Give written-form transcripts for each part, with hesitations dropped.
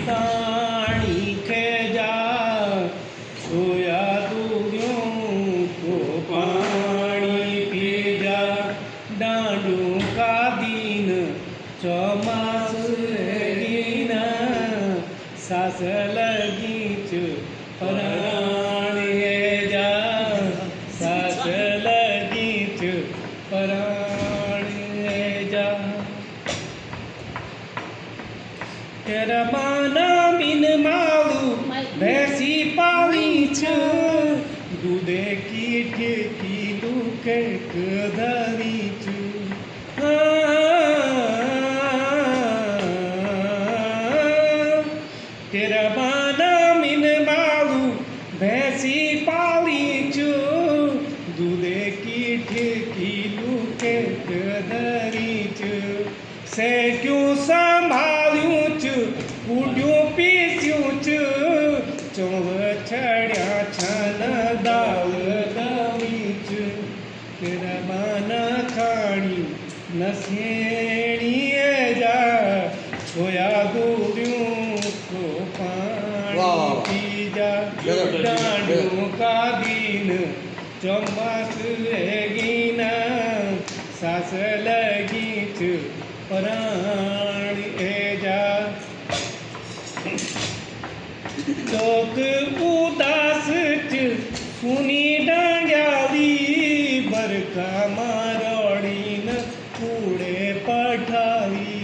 ताणी खे जा सोया दूरियों को पानी पी जा डांडू का दिन चौमास गीन सास लगी च पराण जा सास लगी च पराण जा तेरा माना बिन मालू भैंसी पाली छ दूधे की ठेकी लुके कधारी छ तेरा माना बिन मालू भैंसी पाली छ दूधे की ठेकी लुके कधारी छ से क्यों संभालूं च उड्यूं पीस्यूं च चोव छड़िया छन दाल दावी च तेरा माना खाणी नसेणी जा छोया दूरियों को पानी पी जा डांडू का दिन चौमास गीन सास लगी च पराण जा चौक उदास च सुनी डांड्याली बरखा मारोड़ी न कूड़े पठावी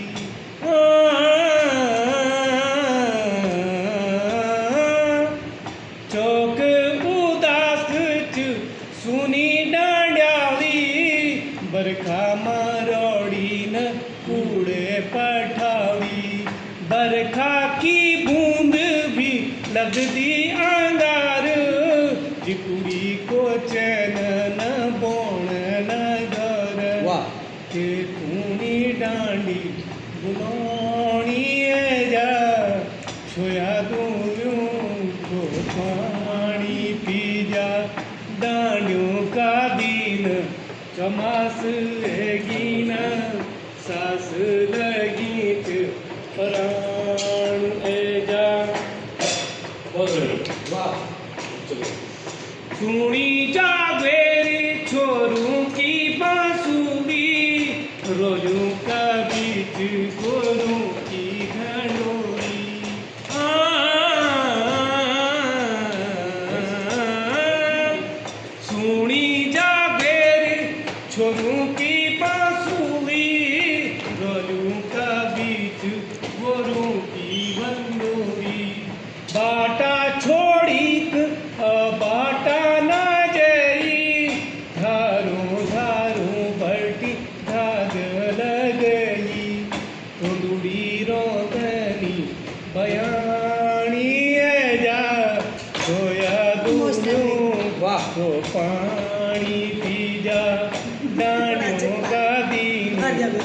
चौक उदास च सुनी डांड्याली बरखा मारोड़ी न कूड़े पठावी बरखा की बूंद भी लगती अंगार जिकुड़ी को चैन न बोण न घर के तूनी डांडी बुलानी जा छोया दूरियों को पानी पी जा डांडियों का दिन चमास गीन सास लगी च पराण जा सुनी जागेरी छोरों की बांसुरी रोजों का बीच गोरों की घंडोरी सुनी जागेरी छोरों की बांसुरी रोजों का बीच गोरों की घंडोरी बाटा छोड़ी बाटा न जई धारों धारों बल्टी धाग लगई तुंदुड़ी रोदनी बयानी जा सोया दूरियों को पानी पी जा डांडियों का दिन